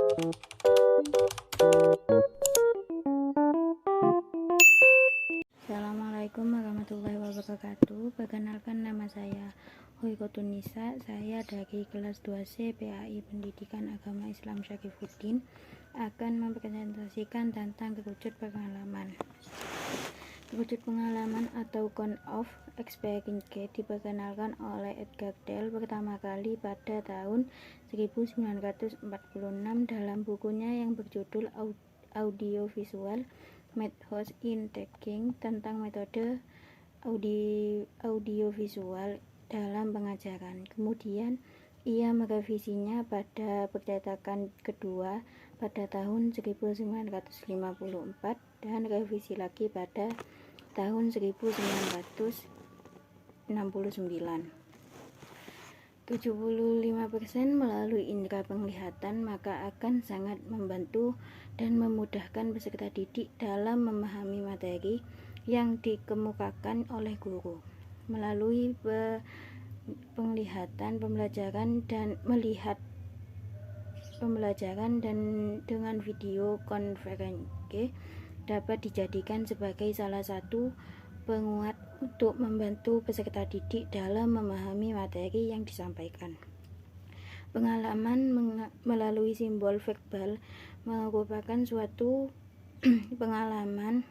Assalamualaikum warahmatullahi wabarakatuh. Perkenalkan, nama saya Hoykotunisa. Saya dari kelas 2C PAI Pendidikan Agama Islam Syarifuddin akan mempresentasikan tentang kerucut pengalaman. Kerucut pengalaman atau count of experience diperkenalkan oleh Edgar Dale pertama kali pada tahun 1946 dalam bukunya yang berjudul Audiovisual Methods in Teaching, tentang metode audiovisual dalam pengajaran. Kemudian ia merevisinya pada percetakan kedua pada tahun 1954 dan revisi lagi pada tahun 1969. 75% melalui indera penglihatan, maka akan sangat membantu dan memudahkan peserta didik dalam memahami materi yang dikemukakan oleh guru. Melalui penglihatan pembelajaran dan melihat pembelajaran dan dengan video konferensi dapat dijadikan sebagai salah satu penguat untuk membantu peserta didik dalam memahami materi yang disampaikan. Pengalaman melalui simbol verbal merupakan suatu pengalaman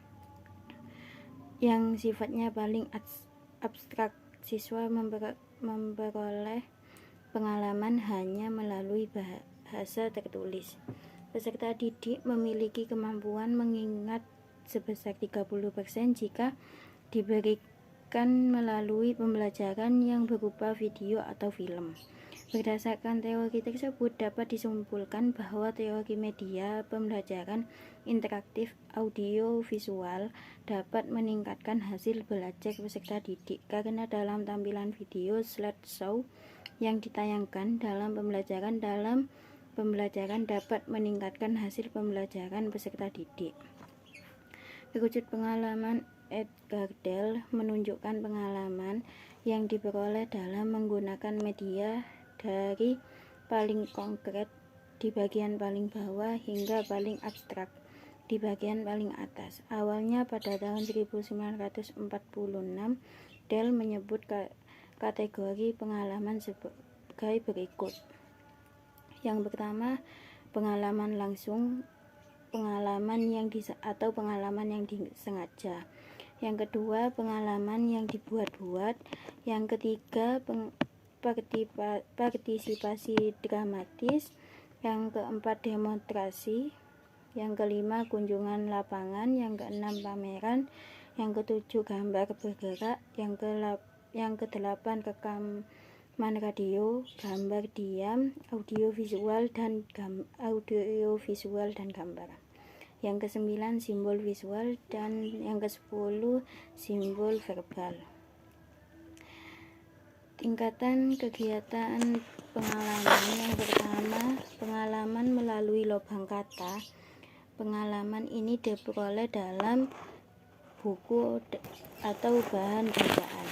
yang sifatnya paling abstrak. Siswa memperoleh pengalaman hanya melalui bahasa tertulis. Peserta didik memiliki kemampuan mengingat sebesar 30% jika diberikan melalui pembelajaran yang berupa video atau film. Berdasarkan teori tersebut, dapat disimpulkan bahwa teori media pembelajaran interaktif audio-visual dapat meningkatkan hasil belajar peserta didik, karena dalam tampilan video slideshow yang ditayangkan dalam pembelajaran dapat meningkatkan hasil pembelajaran peserta didik. Kerucut pengalaman Edgar Dale menunjukkan pengalaman yang diperoleh dalam menggunakan media dari paling konkret di bagian paling bawah hingga paling abstrak di bagian paling atas. Awalnya pada tahun 1946, Dale menyebut kategori pengalaman sebagai berikut. Yang pertama, pengalaman langsung, pengalaman yang pengalaman yang disengaja. Yang kedua, pengalaman yang dibuat-buat. Yang ketiga, partisipasi dramatis. Yang keempat, demonstrasi. Yang kelima, kunjungan lapangan. Yang keenam, pameran. Yang ketujuh, gambar bergerak. Yang kedelapan, rekaman radio, gambar diam, audiovisual dan gambar. Yang kesembilan, simbol visual, dan yang ke-10, simbol verbal. Tingkatan kegiatan pengalaman. Yang pertama, pengalaman melalui lubang kata. Pengalaman ini diperoleh dalam buku atau bahan bacaan.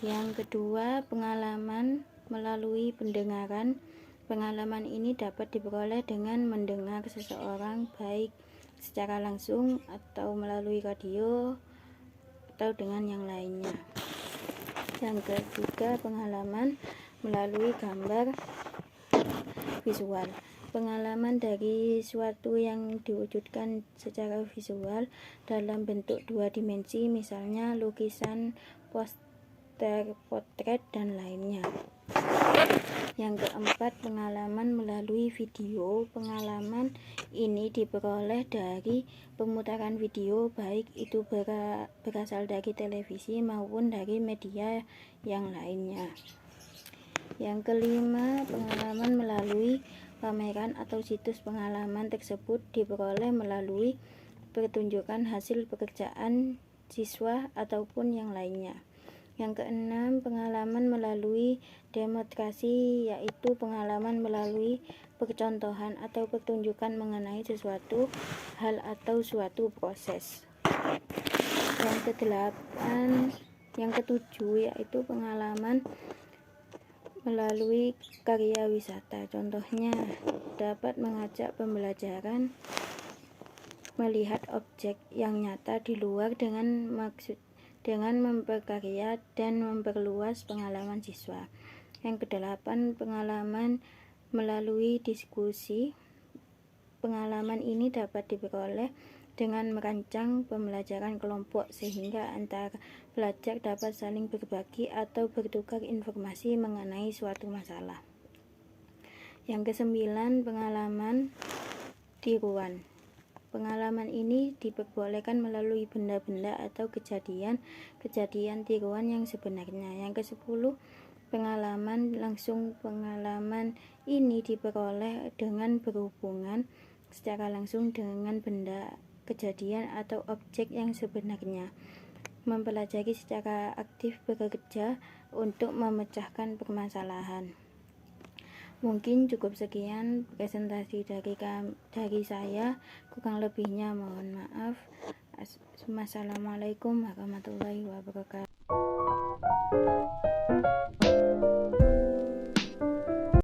Yang kedua, pengalaman melalui pendengaran. Pengalaman ini dapat diperoleh dengan mendengar seseorang, baik secara langsung atau melalui radio atau dengan yang lainnya. Yang ketiga, pengalaman melalui gambar visual. Pengalaman dari suatu yang diwujudkan secara visual dalam bentuk 2 dimensi, misalnya lukisan, poster, potret, dan lainnya. Yang keempat, pengalaman melalui video. Pengalaman ini diperoleh dari pemutaran video, baik itu berasal dari televisi maupun dari media yang lainnya. Yang kelima, pengalaman melalui pameran atau situs. Pengalaman tersebut diperoleh melalui pertunjukan hasil pekerjaan siswa ataupun yang lainnya. Yang keenam, pengalaman melalui demonstrasi, yaitu pengalaman melalui percontohan atau pertunjukan mengenai sesuatu hal atau suatu proses. Yang ketujuh, yaitu pengalaman melalui karya wisata. Contohnya dapat mengajak pembelajaran melihat objek yang nyata di luar dengan memperkarya dan memperluas pengalaman siswa. Yang kedelapan, pengalaman melalui diskusi. Pengalaman ini dapat diperoleh dengan merancang pembelajaran kelompok sehingga antar pelajar dapat saling berbagi atau bertukar informasi mengenai suatu masalah. Yang kesembilan, pengalaman tiruan. Pengalaman ini diperbolehkan melalui benda-benda atau kejadian tiruan yang sebenarnya. Yang kesepuluh, pengalaman langsung. Pengalaman ini diperoleh dengan berhubungan secara langsung dengan benda, kejadian, atau objek yang sebenarnya. Mempelajari secara aktif bekerja untuk memecahkan permasalahan. Mungkin cukup sekian presentasi dari saya, kurang lebihnya mohon maaf. Wassalamualaikum warahmatullahi wabarakatuh.